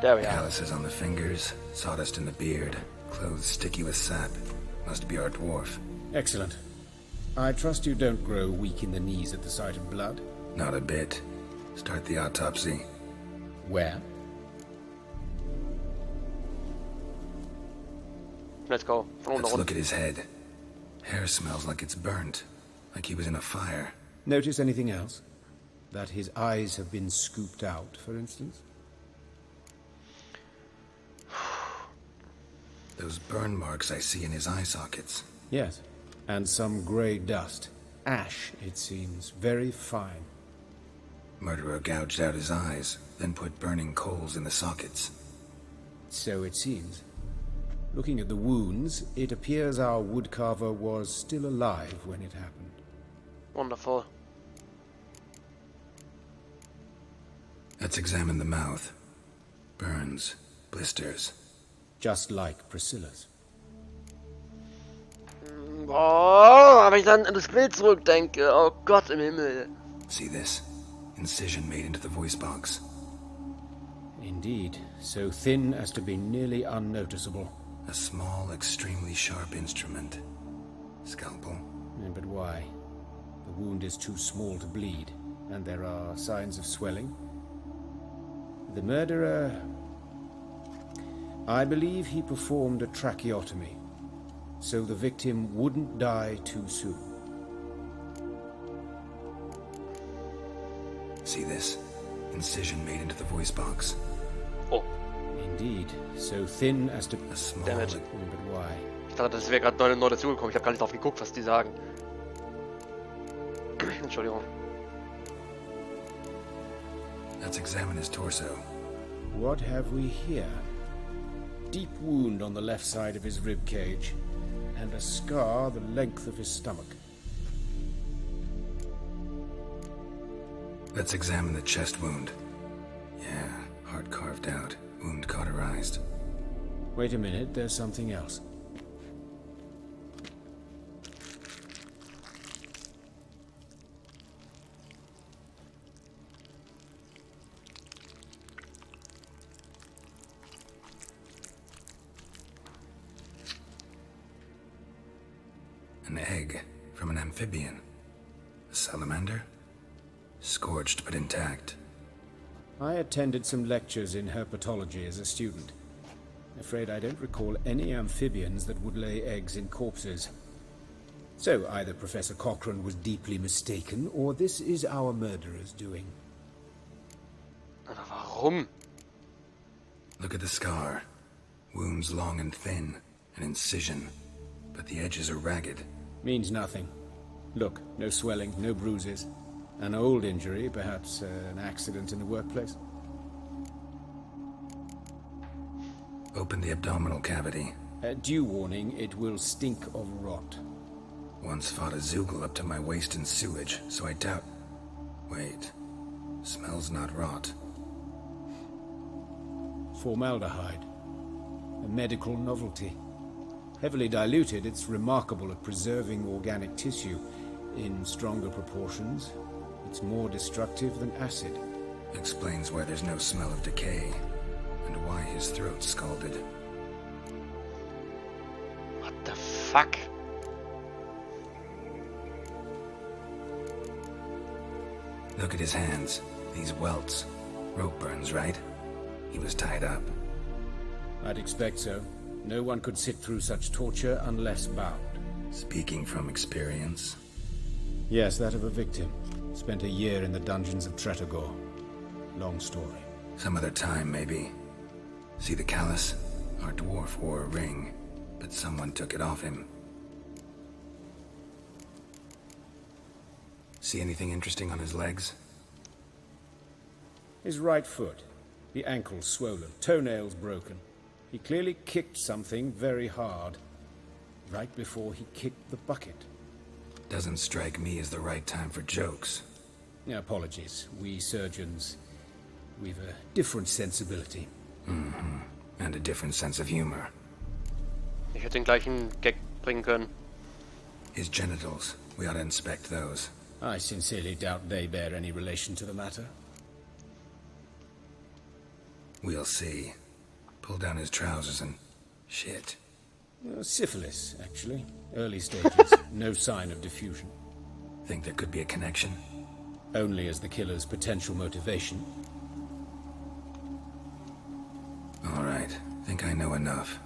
There we are. Calluses on the fingers, sawdust in the beard, clothes sticky with sap. Must be our dwarf. Excellent. I trust you don't grow weak in the knees at the sight of blood? Not a bit. Start the autopsy. Where? Let's go. Von unten Let's look runter. at his head. Hair smells like it's burnt. Like he was in a fire. Notice anything else? That his eyes have been scooped out, for instance? Those burn marks I see in his eye sockets. Yes. And some grey dust. Ash, it seems. Very fine. Murderer gouged out his eyes, then put burning coals in the sockets. So it seems. Looking at the wounds, it appears our woodcarver was still alive when it happened. Wonderful. Let's examine the mouth. Burns, blisters. Just like Priscilla's. Boah, aber ich dann an das Bild zurückdenke. Oh Gott im Himmel. See this? Incision made into the voice box. Indeed, so thin as to be nearly unnoticeable. A small, extremely sharp instrument. Scalpel. But why? The wound is too small to bleed, and there are signs of swelling. The murderer... I believe he performed a tracheotomy, so the victim wouldn't die too soon. See this? Incision made into the voice box. Oh, Indeed, so thin as to... A small... damn it. But why? Ich dachte, das wäre gerade neu dazugekommen. Ich habe gar nicht drauf geguckt, was die sagen. Entschuldigung. Let's examine his torso. What have we here? Deep wound on the left side of his rib cage, and a scar the length of his stomach. Let's examine the chest wound. Yeah, heart carved out, wound cauterized. Wait a minute, there's something else. An egg from an amphibian. A salamander? Scorched but intact. I attended some lectures in herpetology as a student. Afraid I don't recall any amphibians that would lay eggs in corpses. So either Professor Cochrane was deeply mistaken, or this is our murderer's doing. Aber warum? Look at the scar. Wounds long and thin. An incision. But the edges are ragged. Means nothing. Look, no swelling, no bruises. An old injury, perhaps an accident in the workplace. Open the abdominal cavity. Due warning, it will stink of rot. Once fought a zoogle up to my waist in sewage, so I doubt... Wait. Smells not rot. Formaldehyde. A medical novelty. Heavily diluted, it's remarkable at preserving organic tissue. In stronger proportions, it's more destructive than acid. Explains why there's no smell of decay, and why his throat's scalded. What the fuck? Look at his hands. These welts. Rope burns, right? He was tied up. I'd expect so. No one could sit through such torture unless bound. Speaking from experience. Yes, that of a victim. Spent a year in the dungeons of Tretogor. Long story. Some other time, maybe. See the callus? Our dwarf wore a ring, but someone took it off him. See anything interesting on his legs? His right foot. The ankle swollen, toenails broken. He clearly kicked something very hard. Right before he kicked the bucket. Doesn't strike me as the right time for jokes. Apologies. We surgeons, we've a different sensibility. Mm-hmm. And a different sense of humor. Ich hätte den gleichen Gag bringen können. His genitals. We ought to inspect those. I sincerely doubt they bear any relation to the matter. We'll see. Pull down his trousers and... shit. Syphilis, actually. Early stages. No sign of diffusion. Think there could be a connection? Only as the killer's potential motivation. All right. Think I know enough.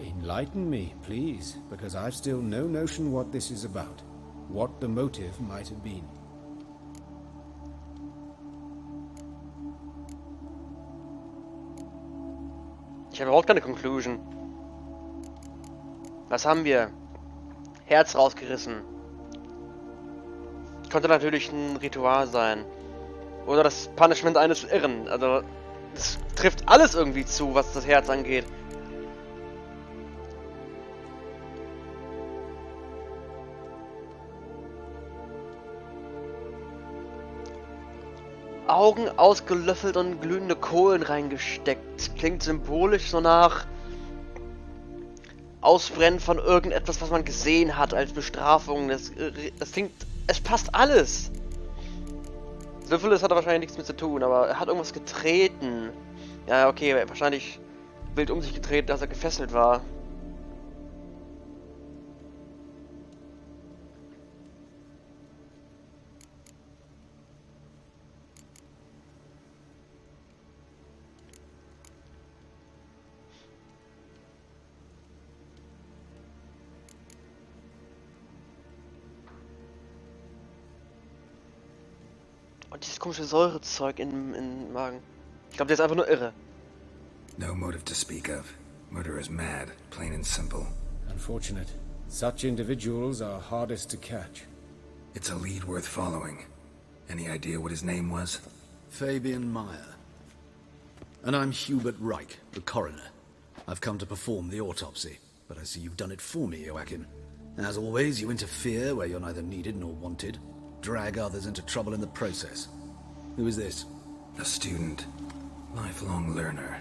Enlighten me, please, because I've still no notion what this is about. What the motive might have been. Ich habe überhaupt keine Conclusion. Was haben wir? Herz rausgerissen. Könnte natürlich ein Ritual sein. Oder das Punishment eines Irren. Also, das trifft alles irgendwie zu, was das Herz angeht. Augen ausgelöffelt und glühende Kohlen reingesteckt. Klingt symbolisch so nach Ausbrennen von irgendetwas, was man gesehen hat als Bestrafung. Das klingt... Es passt alles. Syphilis hat wahrscheinlich nichts mit zu tun, aber er hat irgendwas getreten. Ja, okay, wahrscheinlich wild um sich getreten, dass er gefesselt war. Und dieses komische Säurezeug im Magen. Ich glaube, der ist einfach nur irre. No motive to speak of. Murderer's mad, plain and simple. Unfortunate. Such individuals are hardest to catch. It's a lead worth following. Any idea what his name was? Fabian Meyer. And I'm Hubert Reich, the coroner. I've come to perform the autopsy, but I see you've done it for me, Joachim. As always, you interfere where you're neither needed nor wanted. Drag others into trouble in the process. Who is this? A student. Lifelong learner.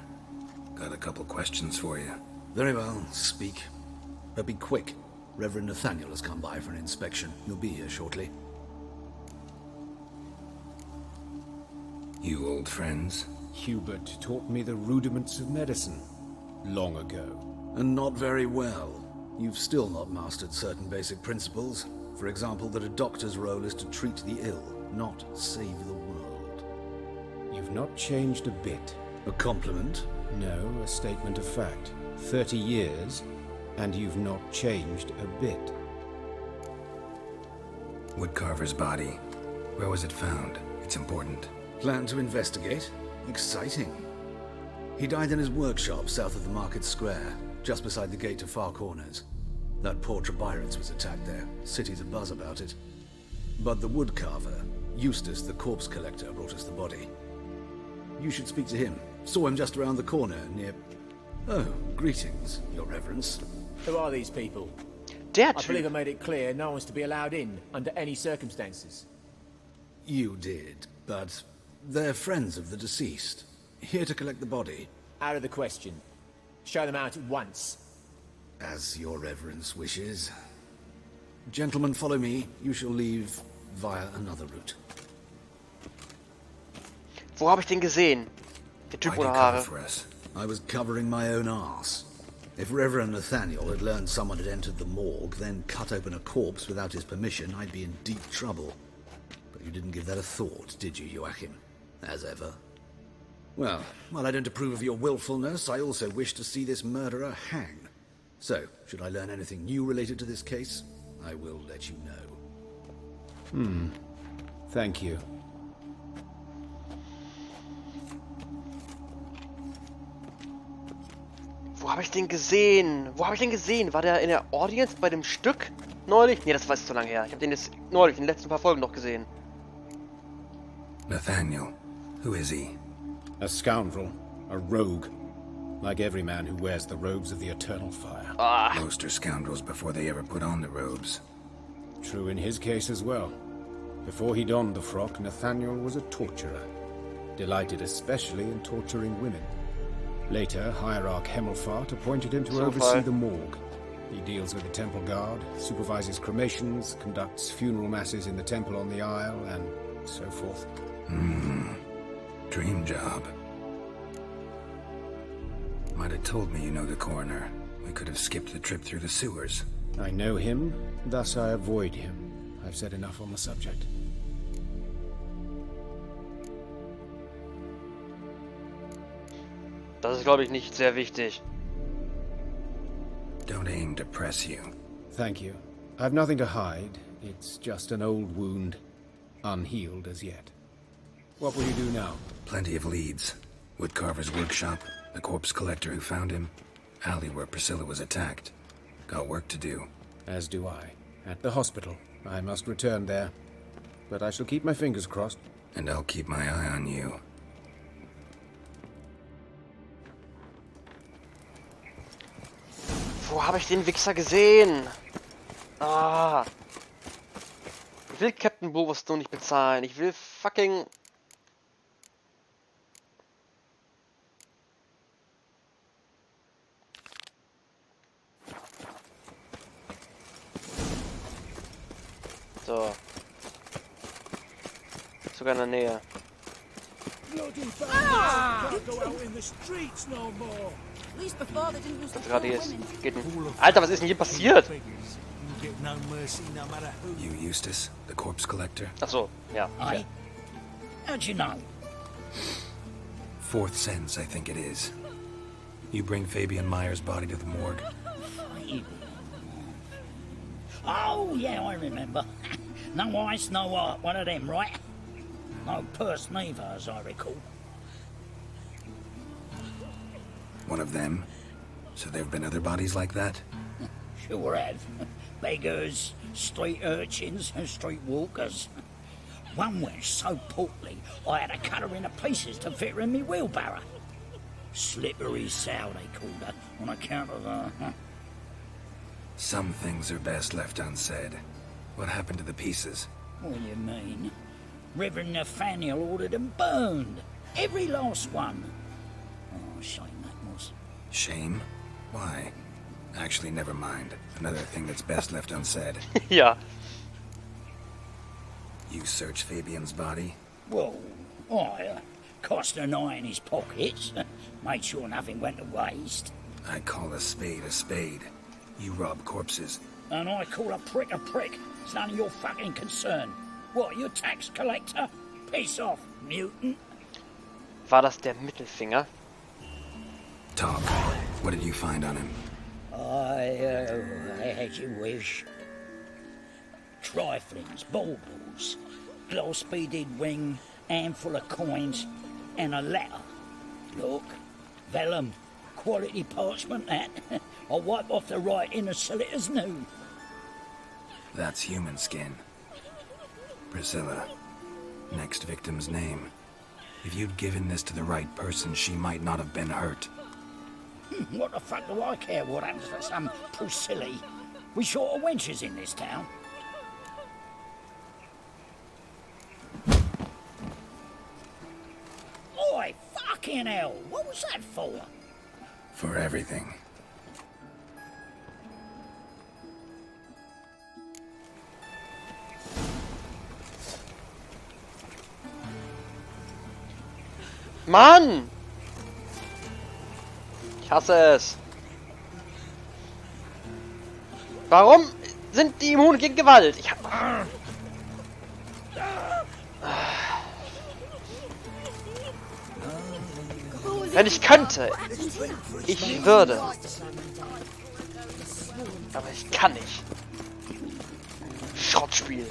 Got a couple questions for you. Very well, speak. But be quick. Reverend Nathaniel has come by for an inspection. He'll be here shortly. You old friends? Hubert taught me the rudiments of medicine. Long ago. And not very well. You've still not mastered certain basic principles. For example, that a doctor's role is to treat the ill, not save the world. You've not changed a bit. A compliment? No, a statement of fact. 30 years, and you've not changed a bit. Woodcarver's body. Where was it found? It's important. Plan to investigate? Exciting. He died in his workshop south of the market square, just beside the gate to Far Corners. That poor Trebirates was attacked there. City's abuzz about it. But the woodcarver, Eustace the corpse collector, brought us the body. You should speak to him. Saw him just around the corner near... Oh, greetings, your reverence. Who are these people? Der I believe I Typ. made it clear no one's to be allowed in under any circumstances. You did, but they're friends of the deceased. Here to collect the body. Out of the question. Show them out at once. As your reverence wishes. Gentlemen, follow me. You shall leave via another route. Wo habe ich den gesehen? Der Typ Why'd you ohne cover Haare. for us? I was covering my own arse. If Reverend Nathaniel had learned someone had entered the morgue, then cut open a corpse without his permission, I'd be in deep trouble. But you didn't give that a thought, did you, Joachim? As ever. Well, while I don't approve of your willfulness, I also wish to see this murderer hang. So, should I learn anything new related to this case, I will let you know. Thank you. Wo habe ich den gesehen? Wo habe ich den gesehen? War der in der Audience bei dem Stück neulich? Nee, das war jetzt zu lange her. Ich habe den jetzt neulich in den letzten paar Folgen noch gesehen. Nathaniel. Who is he? A scoundrel. A rogue. Like every man who wears the robes of the eternal fire. Most are scoundrels before they ever put on the robes. True in his case as well. Before he donned the frock, Nathaniel was a torturer. Delighted especially in torturing women. Later, Hierarch Hemmelfart appointed him to oversee the morgue. He deals with the temple guard, supervises cremations, conducts funeral masses in the temple on the Isle, and so forth. Dream job. it told me you know the coroner. We could have skipped the trip through the sewers. I know him, thus I avoid him. I've said enough on the subject. Das ist, glaube ich, nicht sehr wichtig. Don't aim to press you. Thank you. I've nothing to hide. It's just an old wound, unhealed as yet. What will you do now? Plenty of leads. Woodcarver's workshop, the corpse collector who found him, alley where Priscilla was attacked. Got work to do. As do I. At the hospital. I must return there. But I shall keep my fingers crossed. And I'll keep my eye on you. Wo habe ich den Wichser gesehen? Ah. Ich will Captain Bovers nur nicht bezahlen. Ich will fucking... So. Sogar in der Nähe. Was gerade hier ist. Geht ein... Alter, was ist denn hier passiert? You Eustace, the corpse collector? Ach so, ja. Aye. How'd you know? Fourth sense, I think it is. You bring Fabian Meyer's body to the morgue. Oh, yeah, I remember. No ice, no art, one of them, right? No purse neither, as I recall. One of them? So there have been other bodies like that? Sure have. Beggars, street urchins, and street walkers. One went so portly, I had to cut her into pieces to fit her in me wheelbarrow. Slippery sow, they called her, on account of her. Some things are best left unsaid. What happened to the pieces? What do you mean? Reverend Nathaniel ordered them burned. Every last one. Oh, shame that was. Shame? Why? Actually, never mind. Another thing that's best left unsaid. Ja. You search Fabian's body? Whoa, I cast an eye in his pockets. Made sure nothing went to waste. I call a spade a spade. You rob corpses. And I call a prick a prick. It's none of your fucking concern. What, you tax collector? Piss off, mutant. War das der Mittelfinger? Talk. What did you find on him? As you wish. Triflings, baubles, gloss-beaded ring, handful of coins, and a letter. Look, vellum, quality parchment that. I'll wipe off the writing as sell it as new. That's human skin. Priscilla. Next victim's name. If you'd given this to the right person, she might not have been hurt. What the fuck do I care what happens to some Priscilla? We short of wenches in this town. Oi, fucking hell! What was that for? For everything. Mann! Ich hasse es. Warum sind die immun gegen Gewalt? Wenn ich könnte, ich würde. Aber ich kann nicht. Schrottspiel.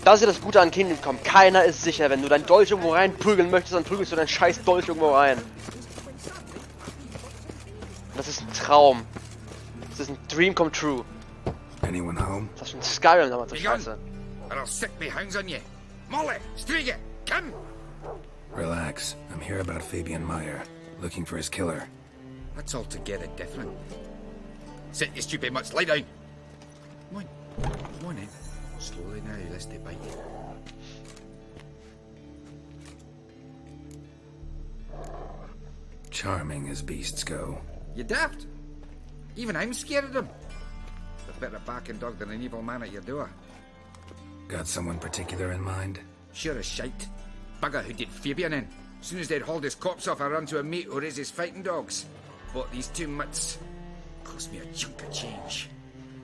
Das ist ja das Gute an Kingdom Come. Keiner ist sicher. Wenn du dein Dolch irgendwo reinprügeln möchtest, dann prügelst du deinen scheiß Dolch irgendwo rein. Das ist ein Traum. Das ist ein Dream come true. Anyone home? Das ist schon Skyrim damals, das Scheiße. Or I'll sick me hounds on you. Molly, Striga, come! Relax. I'm here about Fabian Meyer. Looking for his killer. That's altogether different. Sit, you stupid mutts, lie down. Come on in. Slowly now, lest they bite you. Charming as beasts go. You daft? Even I'm scared of them. A better barking dog than an evil man at your door. Got someone particular in mind? Sure as shite. bugger who did Fabian in. As soon as they'd hauled his corpse off, I ran to a mate who raises fighting dogs. Bought these 2 mutts. Cost me a chunk of change.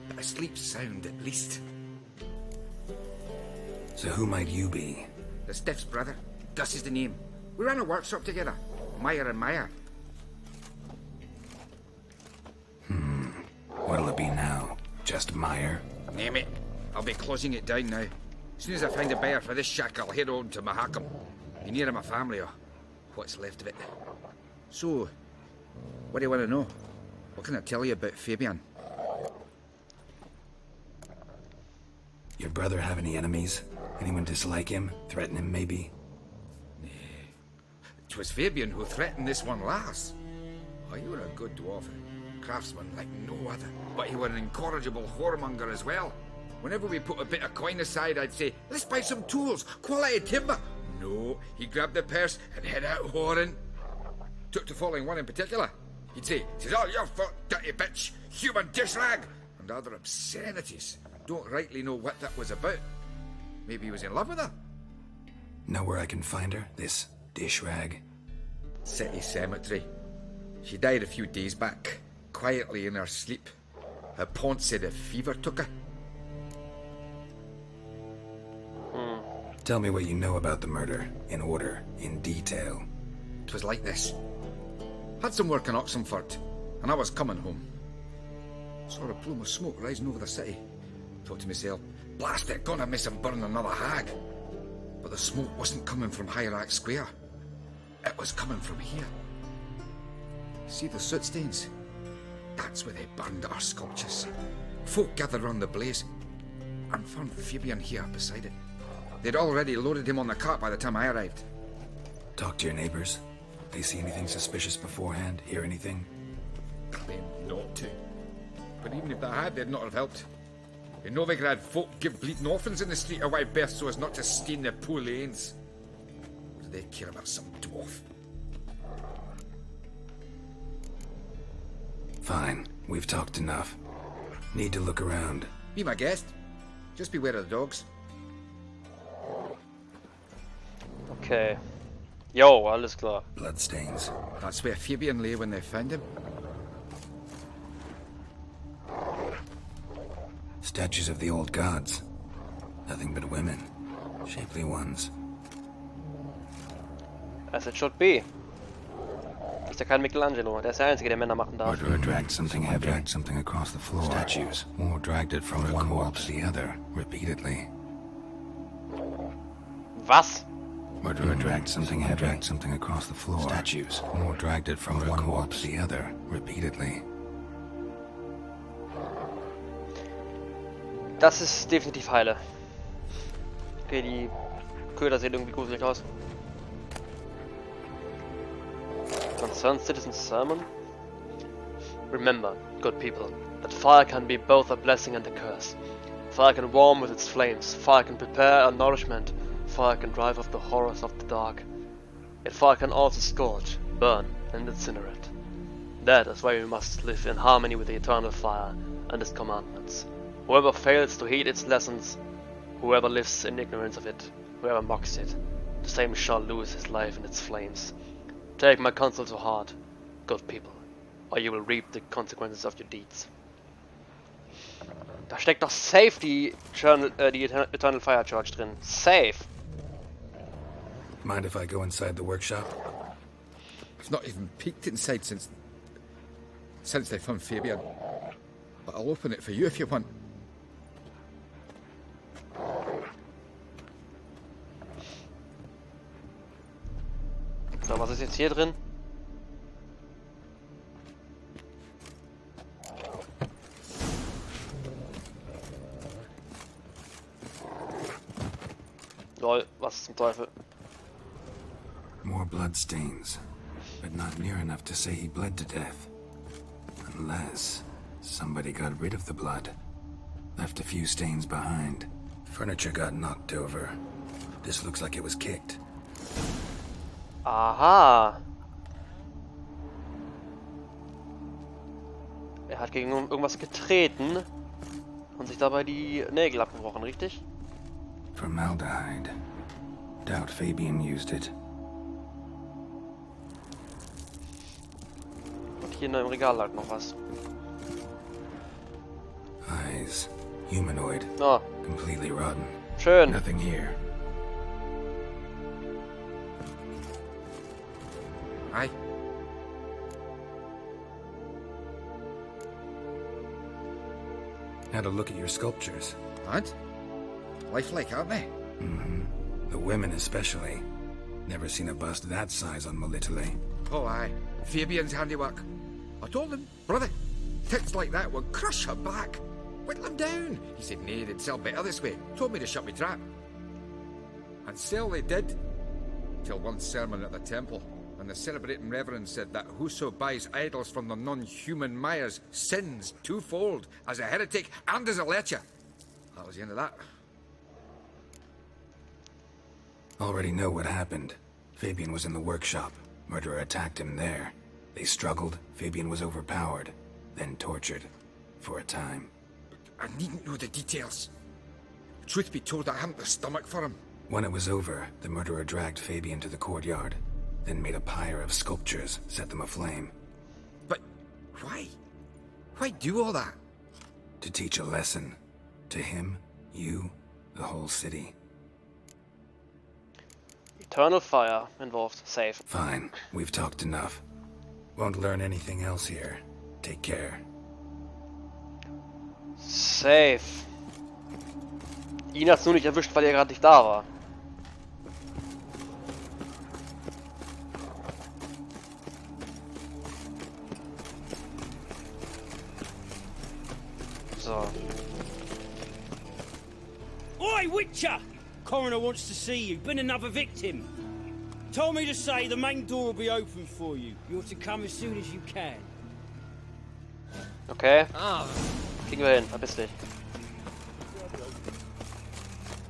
But I sleep sound at least. So who might you be? The Stiff's brother. Gus is the name. We ran a workshop together. Meyer and Meyer. What'll it be now? Just Meyer? Name it. I'll be closing it down now. As soon as I find a buyer for this shack, I'll head on to Mahakam. Be near my family, or what's left of it. So, what do you want to know? What can I tell you about Fabian? Your brother have any enemies? Anyone dislike him? Threaten him, maybe? 'Twas Fabian who threatened this one last. Oh, you were a good dwarf. Craftsman like no other. But he were an incorrigible whoremonger as well. Whenever we put a bit of coin aside, I'd say, let's buy some tools, quality timber. No, he grabbed the purse and head out whoring. Took to following one in particular. He'd say, "'Tis all your fault, dirty bitch, human dish rag," and other obscenities. Don't rightly know what that was about. Maybe he was in love with her. Know where I can find her? This dish rag? City cemetery. She died a few days back, quietly in her sleep. Her pont said a fever took her. Tell me what you know about the murder, in order, in detail. 'Twas like this. Had some work in Oxenford, and I was coming home. Saw a plume of smoke rising over the city. Thought to myself, blast it, gonna miss him burn another hag. But the smoke wasn't coming from Hierarch Square. It was coming from here. See the soot stains? That's where they burned our sculptures. Folk gathered round the blaze, and found Fabian here beside it. They'd already loaded him on the cart by the time I arrived. Talk to your neighbors. They see anything suspicious beforehand? Hear anything? Claimed not to. But even if they had, they'd not have helped. In Novigrad, folk give bleeding orphans in the street a wide berth so as not to stain their poor lanes. What do they care about some dwarf? Fine. We've talked enough. Need to look around. Be my guest. Just beware of the dogs. Okay. Jo, alles klar. Bloodstains. That's where Fabian lay when they found him. Statues of the old gods. Nothing but women. Shapely ones. As it should be. Ist ja kein Michelangelo. Der ist der Einzige, der Männer machen darf. Murderer dragged something heavy. Dragged something across the floor. Statues. Or dragged it from one wall to the other, repeatedly. Was? Murderer dragged something heavy. Dragged something across the floor. Statues. Or dragged it from one wall to the other, repeatedly. Das ist definitiv heile. Okay, die Köder sehen irgendwie gruselig aus. Concerned Citizen Sermon. Remember, good people, that fire can be both a blessing and a curse. Fire can warm with its flames, fire can prepare a nourishment, fire can drive off the horrors of the dark. Yet fire can also scorch, burn, and incinerate. That is why we must live in harmony with the eternal fire and its commandments. Whoever fails to heed its lessons, whoever lives in ignorance of it, whoever mocks it, the same shall lose his life in its flames. Take my counsel to heart, good people, or you will reap the consequences of your deeds. Da steckt doch safe die Eternal Fire Church drin. Safe. Mind if I go inside the workshop? I've not even peeked inside since they found Fabian. But I'll open it for you if you want. So, was ist jetzt hier drin? Lol, was zum Teufel? More bloodstains, but not near enough to say he bled to death. Unless somebody got rid of the blood, left a few stains behind. Furniture got knocked over. This looks like it was kicked. Aha. Er hat gegen irgendwas getreten und sich dabei die Nägel abgebrochen, richtig? Formaldehyde. Doubt Fabian used it. Und hier in dem Regal lag noch was. Eyes. Humanoid. Oh, Completely rotten. schön. Nothing here. Aye. Had a look at your sculptures. And? Lifelike, aren't they? Mm-hmm. The women especially. Never seen a bust that size on Melitele. Oh, aye. Fabian's handiwork. I told him, brother, tits like that would crush her back. Whittle him down. He said, nay, they'd sell better this way. Told me to shut me trap. And sell they did. Till one sermon at the temple. And the celebrating reverend said that whoso buys idols from the non-human Mayas sins twofold, as a heretic and as a lecher. That was the end of that. Already know what happened. Fabian was in the workshop. Murderer attacked him there. They struggled. Fabian was overpowered. Then tortured. For a time. I needn't know the details. Truth be told, I haven't the stomach for him. When it was over, the murderer dragged Fabian to the courtyard. Then made a pyre of sculptures, set them aflame. But why? Why do all that? To teach a lesson. To him, you, the whole city. Eternal fire involved. Safe. Fine, we've talked enough. Won't learn anything else here. Take care. Safe. Ihn hat's nur nicht erwischt, weil er gerade nicht da war. So. Oi, Witcher! Coroner wants to see you. Been another victim. Told me to say the main door will be open for you. You're to come as soon as you can. Okay. Kriegen wir hin. Verpiss dich.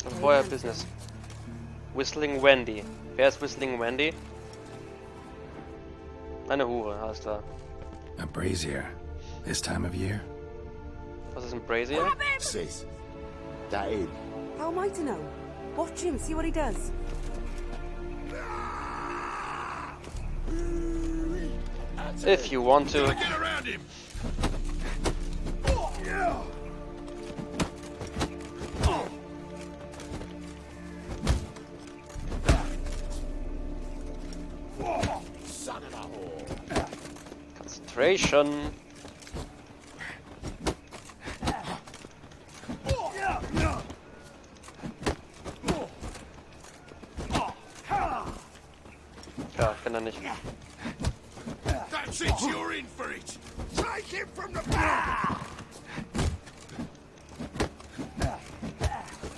Und vorher Business. Whistling Wendy. Wer ist Whistling Wendy? Eine Hure, alles klar. A brazier. This time of year? Was ist ein Brazier? Sis, that in. How am I to know? Watch him, see what he does. If you want to. Get around him. Son of a whore. Concentration. Ja, ich bin da nicht. That's it, you're in for it. Take him from the back.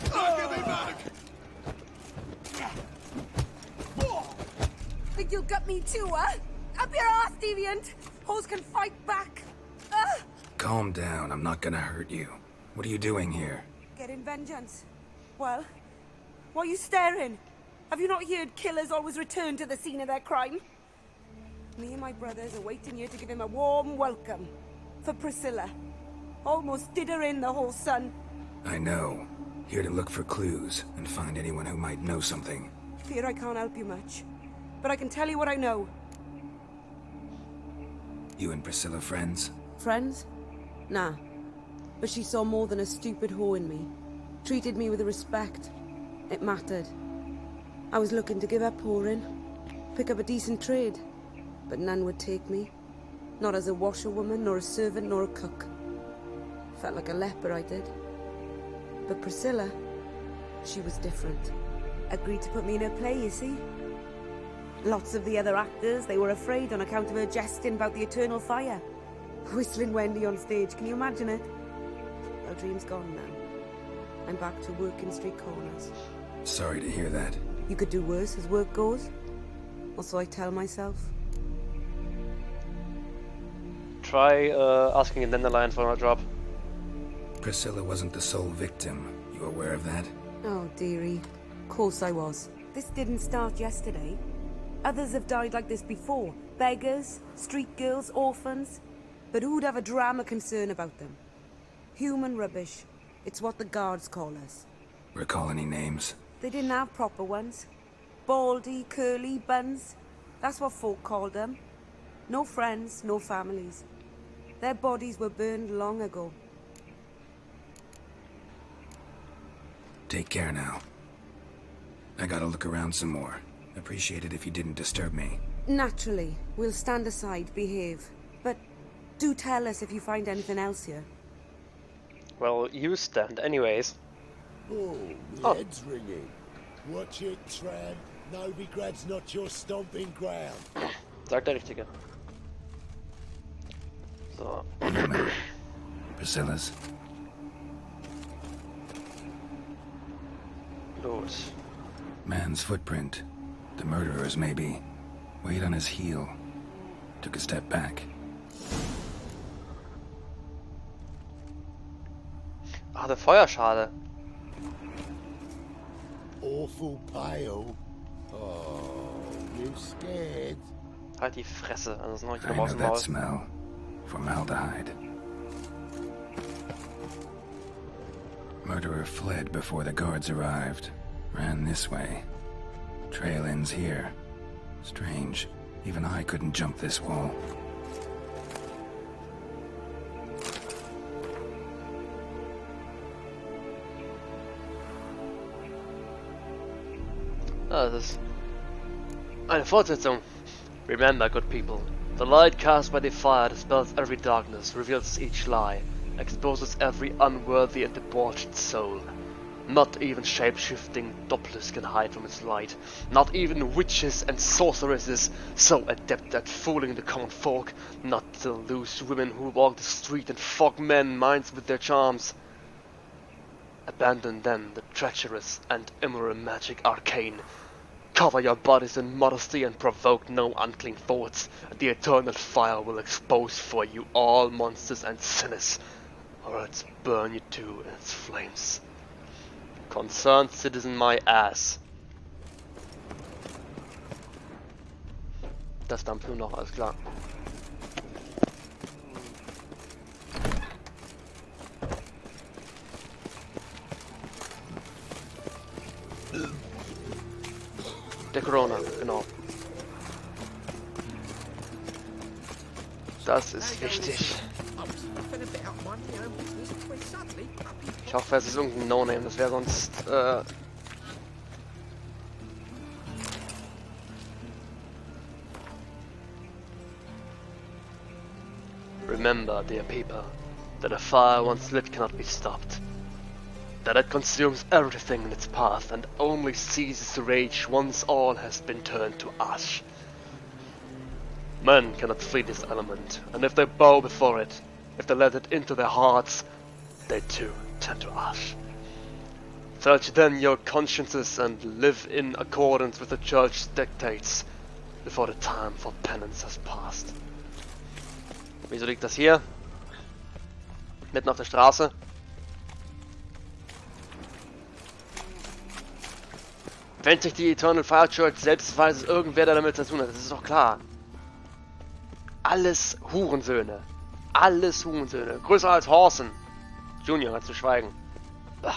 Look at me back. Think you'll gut me too, huh? Up your ass, deviant! Hoes can fight back! Calm down, I'm not gonna hurt you. What are you doing here? Getting vengeance. Well, why are you staring? Have you not heard killers always return to the scene of their crime? Me and my brothers are waiting here to give him a warm welcome. For Priscilla. Almost did her in, the whole son. I know. Here to look for clues and find anyone who might know something. Fear I can't help you much. But I can tell you what I know. You and Priscilla friends? Friends? Nah. But she saw more than a stupid whore in me. Treated me with respect. It mattered. I was looking to give up whoring. Pick up a decent trade. But none would take me. Not as a washerwoman, nor a servant, nor a cook. Felt like a leper, I did. But Priscilla, she was different. Agreed to put me in her play, you see. Lots of the other actors, they were afraid on account of her jesting about the eternal fire. Whistling Wendy on stage, can you imagine it? Well, dream's gone now. I'm back to working street corners. Sorry to hear that. You could do worse as work goes. Or so I tell myself. Try asking a Dandelion for a job. Priscilla wasn't the sole victim. You aware of that? Oh, dearie. Of course I was. This didn't start yesterday. Others have died like this before. Beggars, street girls, orphans. But who'd have a drama concern about them? Human rubbish. It's what the guards call us. Recall any names? They didn't have proper ones. baldy, curly buns. That's what folk called them. No friends, no families. Their bodies were burned long ago. Take care now. I gotta look around some more. Appreciate it if you didn't disturb me. Naturally, we'll stand aside, behave. But do tell us if you find anything else here. Well, you stand anyways. Oh, my head's ringing. Watch it, tramp. Novigrad's not your stomping ground. Sagt der Richtige. So. Priscilla's. Los. Man's footprint. The murderer's maybe. Weight on his heel. Took a step back. Ah, der Feuerschade. Awful pale. Oh, you scared? Halt die Fresse, ansonsten hau ich dir I noch aus know dem that Maul. smell. Formaldehyde. Murderer fled before the guards arrived. Ran this way. Trail ends here. Strange. Even I couldn't jump this wall. Ah, das ist eine Fortsetzung. Remember, good people, the light cast by the fire dispels every darkness, reveals each lie, exposes every unworthy and debauched soul. Not even shape-shifting Doppelers can hide from its light. Not even witches and sorceresses, so adept at fooling the common folk. Not the loose women who walk the street and fog men's minds with their charms. Abandon them, the treacherous and immoral magic arcane. Cover your bodies in modesty and provoke no unclean thoughts. The eternal fire will expose for you all monsters and sinners, or else burn you too in its flames. Concerned citizen, my ass. Das dampft nur noch, alles klar. Der Corona, genau. Das ist wichtig. Ich hoffe, es ist irgendein No-Name, das wäre sonst, Remember, dear people, that a fire once lit cannot be stopped. That it consumes everything in its path and only ceases to rage once all has been turned to ash. Men cannot flee this element, and if they bow before it, if they let it into their hearts, they too turn to ash. Search then your consciences and live in accordance with the church's dictates, before the time for penance has passed. Wieso liegt das hier? Mitten auf der Straße? Wenn sich die Eternal Fire Church selbst weiß, dass irgendwer da damit zu tun hat, das ist doch klar. Alles Hurensöhne. Alles Hurensöhne. Größer als Horsen. Junior, ganz zu schweigen. Bah.